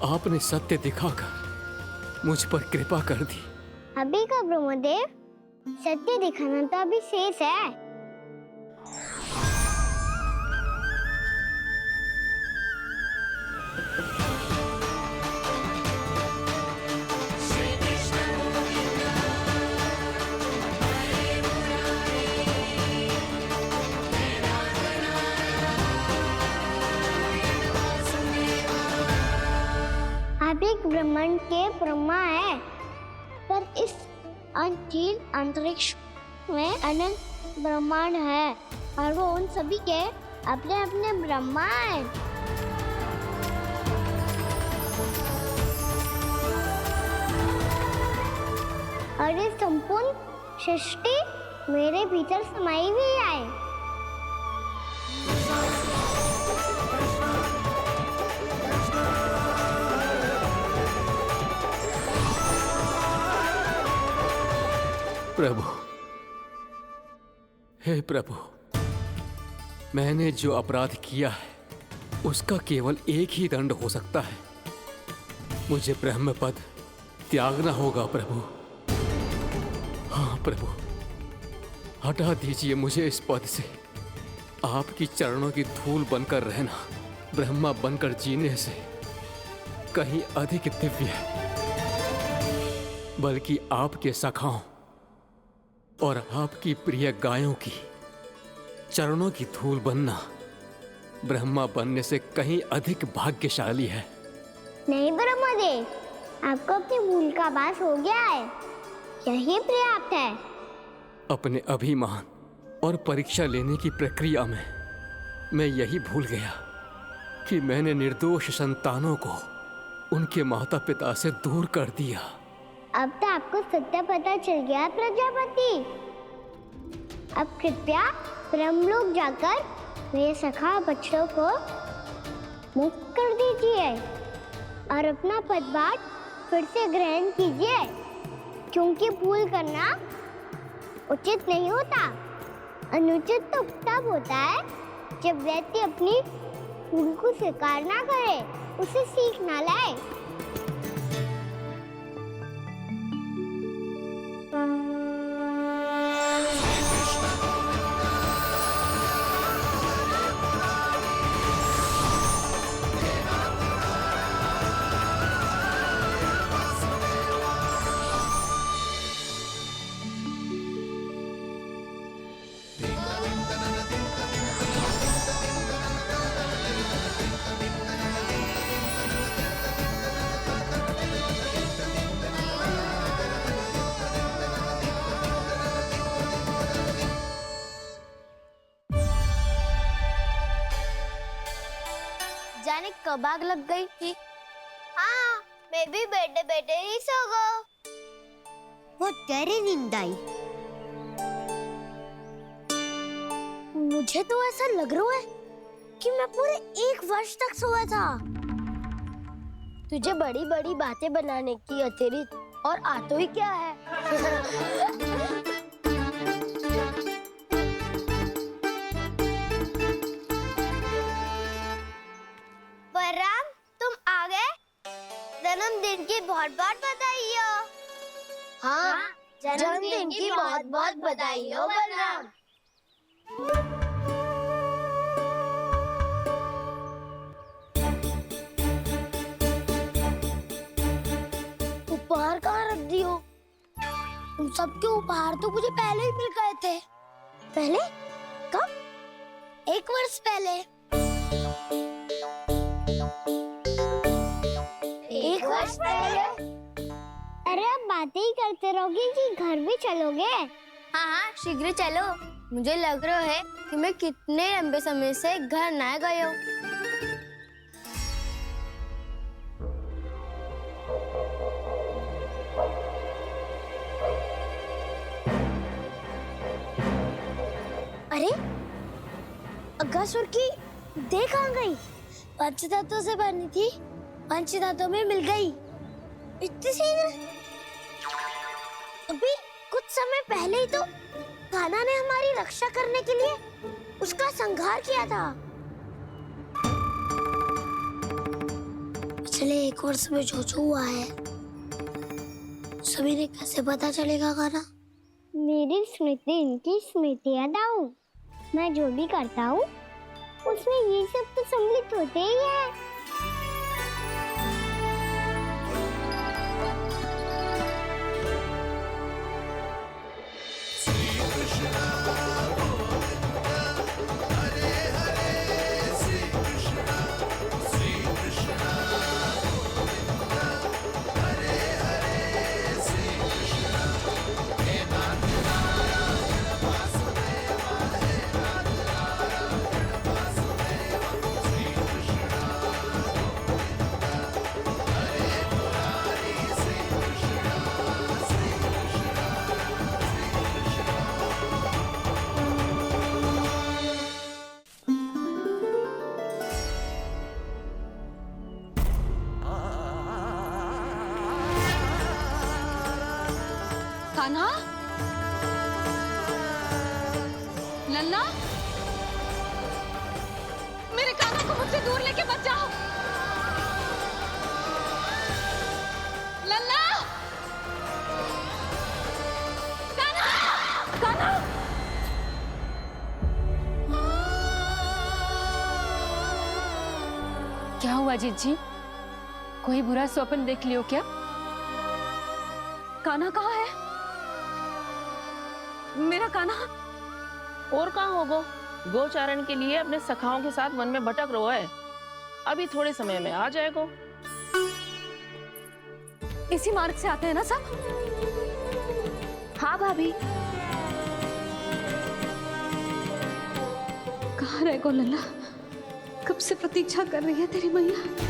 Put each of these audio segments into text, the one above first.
आपने सत्य दिखाकर मुझ पर कृपा कर दी। अभी का ब्रह्मदेव, सत्य दिखाना तो अभी शेष है। आप एक ब्रह्मांड के ब्रह्मा है, पर इस अनंत अंतरिक्ष में अनंत ब्रह्मांड है और वो उन सभी के अपने अपने ब्रह्मा हैं। और ये संपूर्ण सृष्टि मेरे भीतर समाई हुई है। प्रभु, हे प्रभु, मैंने जो अपराध किया है उसका केवल एक ही दंड हो सकता है। मुझे ब्रह्म पद त्यागना होगा प्रभु। हाँ प्रभु, हटा दीजिए मुझे इस पद से। आपकी चरणों की धूल बनकर रहना ब्रह्मा बनकर जीने से कहीं अधिक दिव्य है। बल्कि आपके सखाओं और आपकी प्रिय गायों की चरणों की धूल बनना ब्रह्मा बनने से कहीं अधिक भाग्यशाली है। नहीं ब्रह्मदेव, आपको अपनी भूल का आभास हो गया है, यही पर्याप्त है। अपने अभिमान और परीक्षा लेने की प्रक्रिया में मैं यही भूल गया कि मैंने निर्दोष संतानों को उनके माता पिता से दूर कर दिया। अब तो आपको सत्य पता चल गया प्रजापति। अब कृपया ब्रह्मलोक जाकर मेरे सखा बच्चों को मुक्त कर दीजिए और अपना पदभार फिर से ग्रहण कीजिए, क्योंकि भूल करना उचित नहीं होता। अनुचित तो तब होता है जब व्यक्ति अपनी भूल को स्वीकार ना करे, उसे सीख ना लाए। जाने कब आग लग गई थी। हाँ, मैं भी बैठे बैठे ही सो गई। वो तेरी नींद आई। मुझे तो ऐसा लग रहा है कि मैं पूरे 1 वर्ष तक सोया था। तुझे बड़ी बड़ी बातें बनाने की अतिरिक्त और आता ही क्या है। बलराम, तुम आ गए? जन्मदिन की बहुत बहुत बधाई हो। हाँ, जन्मदिन की बहुत बहुत बधाई हो बलराम। उपहार कहाँ रख दी हो? तुम सबके उपहार तो मुझे पहले ही मिल गए थे। पहले? कब? 1 वर्ष पहले। 1 वर्ष पहले? अरे अब बातें ही करते रहोगे कि घर भी चलोगे? हाँ हाँ, शीघ्र चलो। मुझे लग रहा है कि मैं कितने लंबे समय से घर ना गई हूँ। अरे, अगासुर की देह कहाँ गई? पंचतत्वों से बनी थी, पंचतत्वों में मिल गई। इतनी शीघ्र? अभी कुछ समय पहले ही तो कान्हा ने हमारी रक्षा करने के लिए उसका संहार किया था। पिछले 1 वर्ष में जो जो हुआ है सभी ने कैसे पता चलेगा गाना? मेरी स्मृति इनकी स्मृति अदाऊं। मैं जो भी करता हूँ उसमें ये सब तो सम्मिलित होते ही है। कान्हा, लल्ला, मेरे कान्हा को मुझसे दूर लेके मत जाओ। लल्ला, कान्हा, कान्हा। क्या हुआ जीजी? कोई बुरा स्वप्न देख लियो क्या? कान्हा कहाँ है? मेरा कान्हा? और कहाँ होगो? गोचारण के लिए अपने सखाओं के साथ वन में भटक रहा है। अभी थोड़े समय में आ जाएगा। इसी मार्ग से आते हैं ना सब? हाँ भाभी। कहाँ रह गो लल्ला? कब से प्रतीक्षा कर रही है तेरी मैया।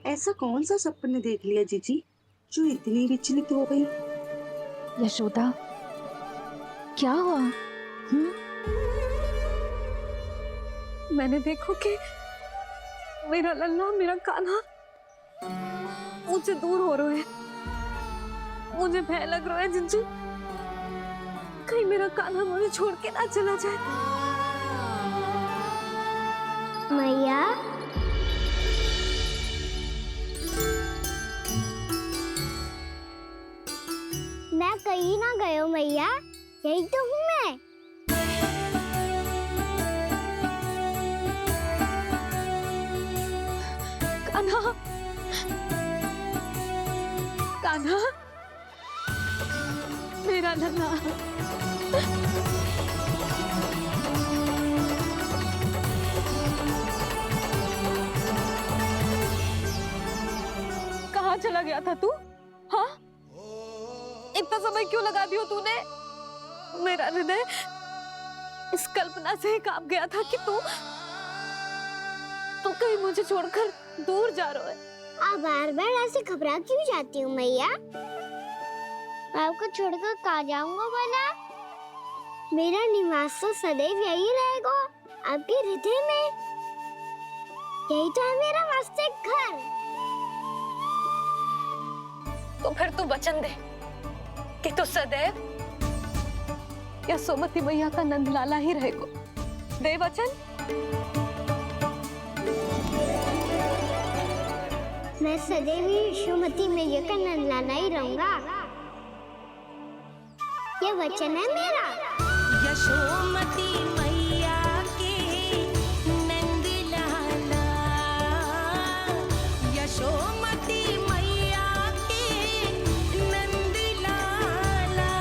ऐसा कौन सा सपने देख लिया जीजी जो इतनी विचलित हो गई? यशोदा, क्या हुआ? मैंने देखो कि मेरा लल्ला, मेरा कान्हा मुझसे दूर हो रहे हैं। मुझे भय लग रहा है जिंजू, कहीं मेरा कान्हा मुझे छोड़ के ना चला जाए। मैया, मैं कहीं ना गयो मैया, यही तो हूँ मैं। कान्हा, कान्हा, मेरा लल्ला। कहाँ चला गया था तू? हाँ, इतना समय क्यों लगा दियो तूने? मेरा हृदय इस कल्पना से ही कांप गया था कि तू कहीं मुझे छोड़कर दूर जा रहा है। आप बार बार ऐसे घबरा क्यों जाती हूँ मैया? आपको छोड़कर कहाँ जाऊंगा भला? मेरा निवास तो सदैव यही रहेगा, आपके हृदय में। यही तो है मेरा वास्तविक घर। तो फिर तू वचन दे कि तू सदैव यशोमती मैया का नंदलाला ही रहेगा। दे वचन। मैं सदैव यशोमती मैया का नंदलाला ही रहूंगा, ये वचन है मेरा। यशोमती मैया के नंदलाला, यशोमती मैया के नंदलाला,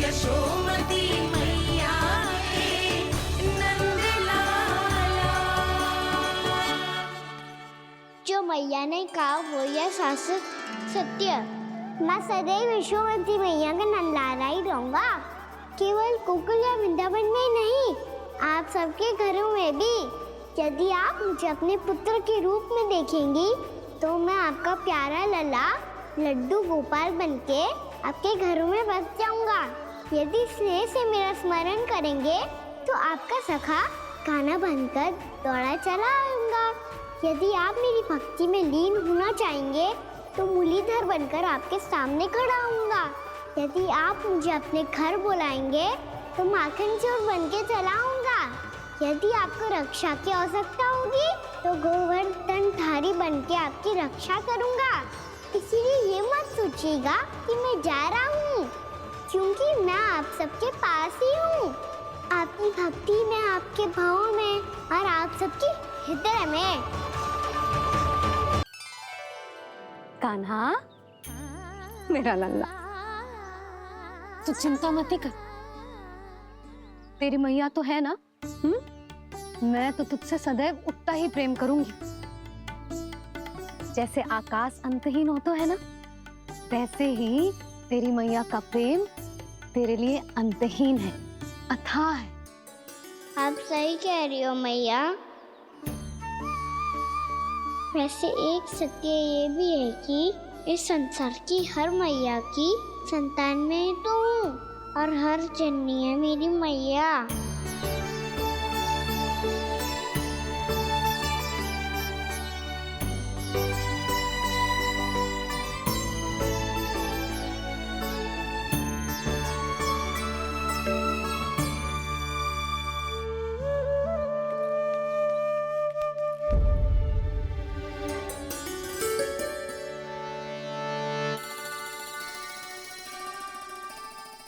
यशोमती मैया के नंदलाला। जो मैया ने कहा वो यह शाश्वत सत्य। मैं सदैव यशोमती मैया का नंदलाला ही रहूंगा, केवल गोकुल या वृंदावन में नहीं, आप सबके घरों में भी। यदि आप मुझे अपने पुत्र के रूप में देखेंगी तो मैं आपका प्यारा लल्ला लड्डू गोपाल बनके आपके घरों में बस जाऊंगा। यदि स्नेह से मेरा स्मरण करेंगे तो आपका सखा गाना बनकर दौड़ा चला आऊंगा। यदि आप मेरी भक्ति में लीन होना चाहेंगे तो मुरलीधर बनकर आपके सामने खड़ा होऊंगा। यदि आप मुझे अपने घर बुलाएंगे तो माखन चोर बन के चलाऊंगा। यदि आपको रक्षा की आवश्यकता होगी तो गोवर्धन धारी बन के आपकी रक्षा करूंगा। इसीलिए ये मत सोचिएगा कि मैं जा रहा हूँ, क्योंकि मैं आप सबके पास ही हूँ, आपकी भक्ति में, आपके भाव में और आप सबके हृदय में। कान्हा, मेरा लल्ला, तू चिंता मत कर। तेरी मैया तो है ना? मैं तो तुझसे सदैव उतना ही प्रेम करूंगी। जैसे आकाश अंतहीन होता है ना, वैसे ही तेरी मैया का प्रेम तेरे लिए अंतहीन है, अथाह है। आप सही कह रही हो मैया। वैसे एक सत्य ये भी है कि इस संसार की हर मैया की संतान में तो हूँ और हर जननी है मेरी मैया।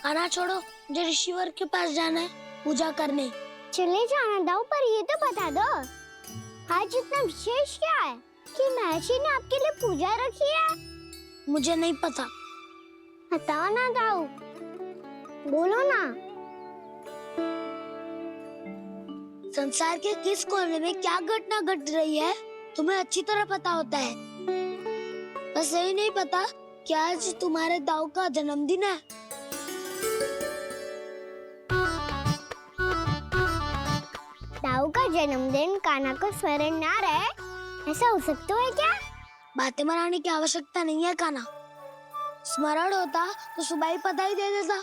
खाना छोड़ो, मुझे ऋषिवर के पास जाना है पूजा करने। चले जाना दाऊ, पर ये तो बता दो आज इतना विशेष क्या है कि महर्षि ने आपके लिए पूजा रखी है? मुझे नहीं पता। बताओ ना दाऊ, बोलो ना। संसार के किस कोने में क्या घटना घट रही है तुम्हें अच्छी तरह पता होता है। बस यही नहीं पता कि आज तुम्हारे दाऊ का जन्मदिन है। दाऊ का जन्मदिन कान्हा को स्मरण ना रहे, ऐसा हो सकता है क्या? बातें बनाने की आवश्यकता नहीं है कान्हा। स्मरण होता तो सुबह ही पता ही दे देता।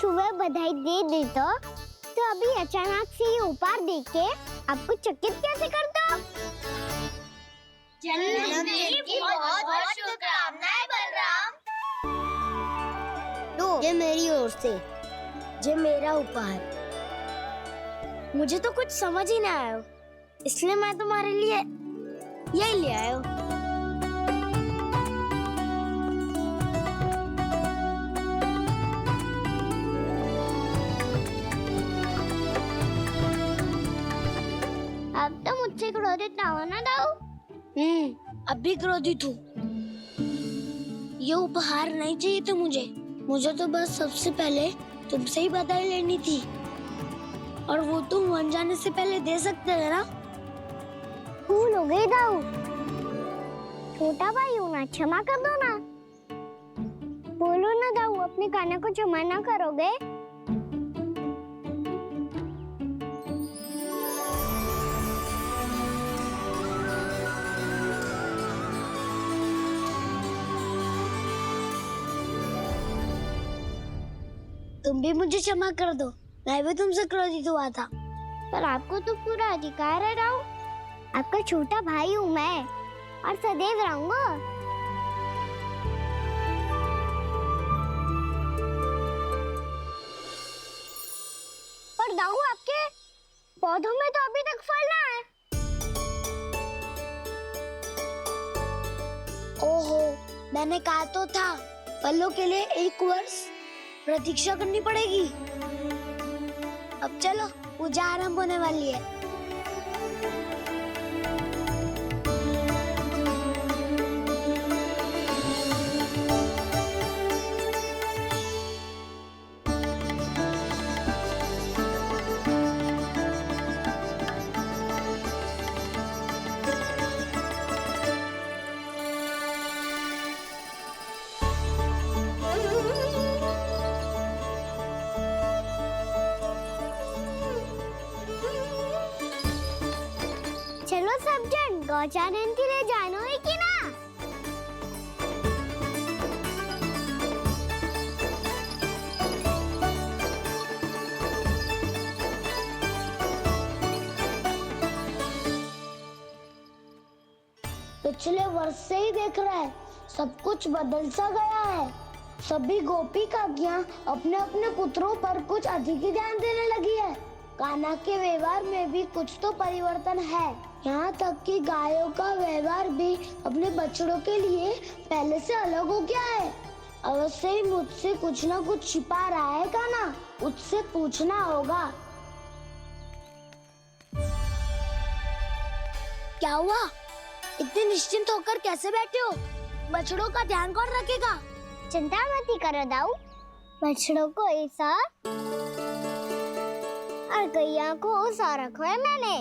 सुबह बधाई दे दे तो अभी अचानक से ये उपहार देख के आपको चकित कैसे कर दो? जन्मदिन की बहुत-बहुत शुभकामनाएं बलराम। दो, ये मेरी ओर से। ये मेरा उपहार। मुझे तो कुछ समझ ही ना आया, इसलिए मैं तुम्हारे लिए यही ले आया हूँ। अब तो मुझसे क्रोधित ना हो ना दाऊ। अब भी क्रोधित हूँ। ये उपहार नहीं चाहिए था मुझे तो बस सबसे पहले तुमसे ही बधाई लेनी थी, और वो तुम वन जाने से पहले दे सकते थे ना। भूल हो गई दाऊ, छोटा भाई हूँ ना, क्षमा कर दो ना। बोलो ना दाऊ, अपने कान्हा को क्षमा ना करोगे? तुम भी मुझे क्षमा कर दो, मैं भी तुमसे क्रोधित हुआ था। पर आपको तो पूरा अधिकार है दाऊ, आपका छोटा भाई हूँ मैं और सदैव रहूंगा। पर दाऊ, आपके पौधों में तो अभी तक फल ना है। ओहो, मैंने कहा तो था फलों के लिए 1 वर्ष प्रतीक्षा करनी पड़ेगी। अब चलो, पूजा आरंभ होने वाली है। चलो सब जन गौचारण के लिए जानो है कि ना? पिछले वर्ष से ही देख रहा है, सब कुछ बदल सा गया है। सभी गोपी काकियां अपने अपने पुत्रों पर कुछ अधिक ही ध्यान देने लगी है। कान्हा के व्यवहार में भी कुछ तो परिवर्तन है। यहाँ तक कि गायों का व्यवहार भी अपने बछड़ों के लिए पहले से अलग हो गया है। अवश्य ही मुझसे कुछ ना कुछ छिपा रहा है कान्हा, उससे पूछना होगा। क्या हुआ? इतने निश्चिंत होकर कैसे बैठे हो? बछड़ों का ध्यान कौन रखेगा? चिंता मत करो दाऊ, बछड़ों को ऐसा और गैया को ऐसा रखो है मैंने।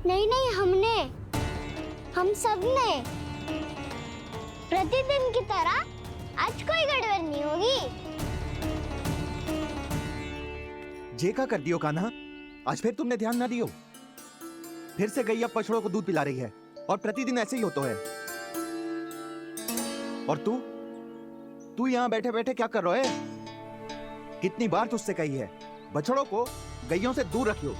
नहीं, हम सब ने प्रतिदिन की तरह आज कोई गड़बड़ नहीं होगी। जे का कर दियो कान्हा, आज फिर तुमने ध्यान ना दियो। फिर से गैया बछड़ों को दूध पिला रही है और प्रतिदिन ऐसे ही होता है। और तू यहाँ बैठे बैठे क्या कर रहा है? कितनी बार तुझसे कही है बछड़ों को गैयों से दूर रखियो।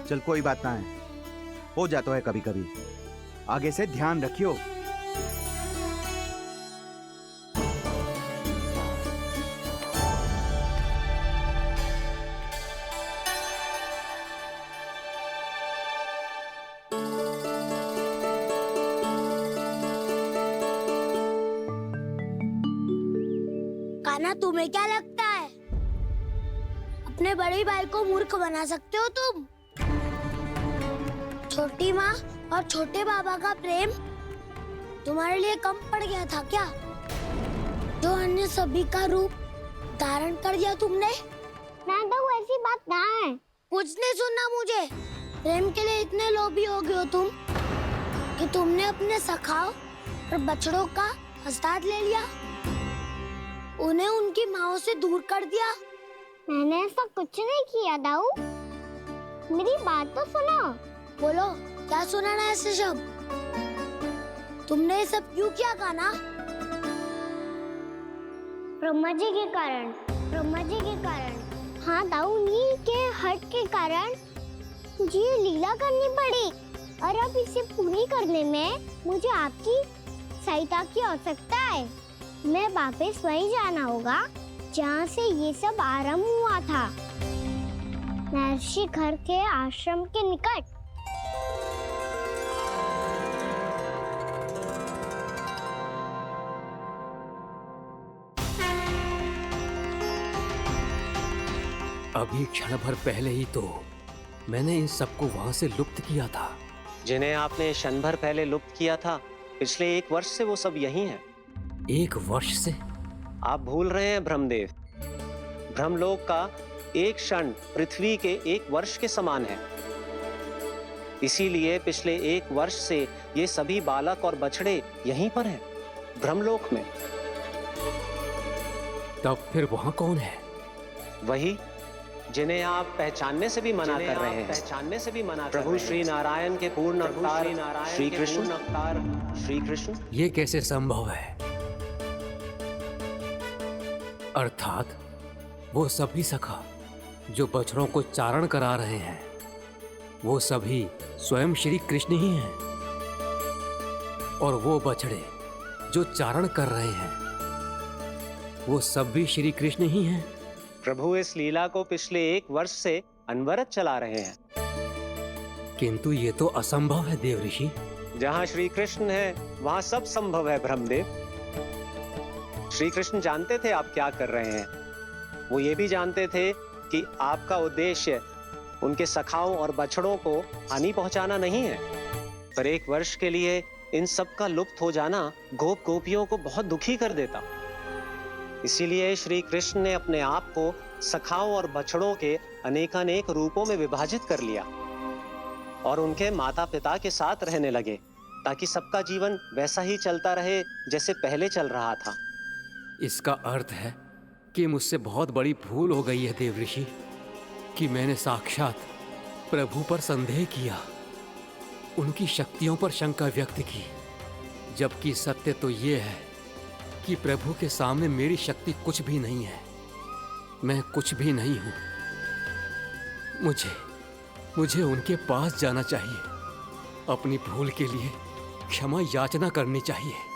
चल कोई बात ना है, हो जाता है कभी कभी। आगे से ध्यान रखियो। कान्हा, तुम्हें क्या लगता है अपने बड़े भाई को मूर्ख बना सकते हो तुम? छोटी माँ और छोटे बाबा का प्रेम तुम्हारे लिए कम पड़ गया था क्या? जो अन्य सभी का रूप धारण कर दिया तुमने? ना दाऊ, ऐसी बात ना है। कुछ नहीं सुनना मुझे। प्रेम के लिए इतने लोभी हो गए हो तुम कि तुमने अपने सखाओ और बछड़ों का हस्ताक्षर ले लिया, उन्हें उनकी माँओं से दूर कर दिया। मैंने ऐसा कुछ नहीं किया दाऊ, मेरी बात तो सुनो। बोलो, क्या सुनाना है ऐसे शब्द? तुमने ये सब क्यों किया कान्हा? ब्रह्मा जी के कारण। हाँ दाऊ, उन्हीं के हट के कारण मुझे ये लीला करनी पड़ी, और अब इसे पूरी करने में मुझे आपकी सहायता की आवश्यकता है। मैं वापस वहीं जाना होगा जहाँ से ये सब आरंभ हुआ था, महर्षि घर के आश्रम के निकट। अभी क्षण भर पहले ही तो मैंने इन सबको वहां से लुप्त किया था। जिन्हें आपने क्षण भर पहले लुप्त किया था, पिछले 1 वर्ष से वो सब यही हैं। 1 वर्ष से? आप भूल रहे हैं ब्रह्मदेव, ब्रह्मलोक का एक क्षण पृथ्वी के 1 वर्ष के समान है। इसीलिए पिछले 1 वर्ष से ये सभी बालक और बछड़े यहीं पर हैं, ब्रह्मलोक में। तब फिर वहां कौन है? वही जिन्हें आप पहचानने से भी मना कर रहे हैं, प्रभु श्री नारायण के पूर्ण अवतार श्री कृष्ण। ये कैसे संभव है? अर्थात वो सभी सखा जो बछड़ों को चारण करा रहे हैं, वो सभी स्वयं श्री कृष्ण ही हैं, और वो बछड़े जो चारण कर रहे हैं, वो सब भी श्री कृष्ण ही हैं। प्रभु इस लीला को पिछले 1 वर्ष से अनवरत चला रहे हैं। किंतु ये तो असंभव है देव ऋषि। जहाँ श्री कृष्ण है वहाँ सब संभव है ब्रह्मदेव। श्री कृष्ण जानते थे आप क्या कर रहे हैं। वो ये भी जानते थे कि आपका उद्देश्य उनके सखाओं और बछड़ों को हानि पहुंचाना नहीं है। पर 1 वर्ष के लिए इन सब का लुप्त हो जाना गोप गोपियों को बहुत दुखी कर देता। इसीलिए श्री कृष्ण ने अपने आप को सखाओं और बछड़ों के अनेकानेक रूपों में विभाजित कर लिया और उनके माता पिता के साथ रहने लगे, ताकि सबका जीवन वैसा ही चलता रहे जैसे पहले चल रहा था। इसका अर्थ है कि मुझसे बहुत बड़ी भूल हो गई है देव ऋषि, कि मैंने साक्षात प्रभु पर संदेह किया। उनकी शक्तियों पर शंका व्यक्त की, जबकि सत्य तो ये है कि प्रभु के सामने मेरी शक्ति कुछ भी नहीं है। मैं कुछ भी नहीं हूं। मुझे उनके पास जाना चाहिए, अपनी भूल के लिए क्षमा याचना करनी चाहिए।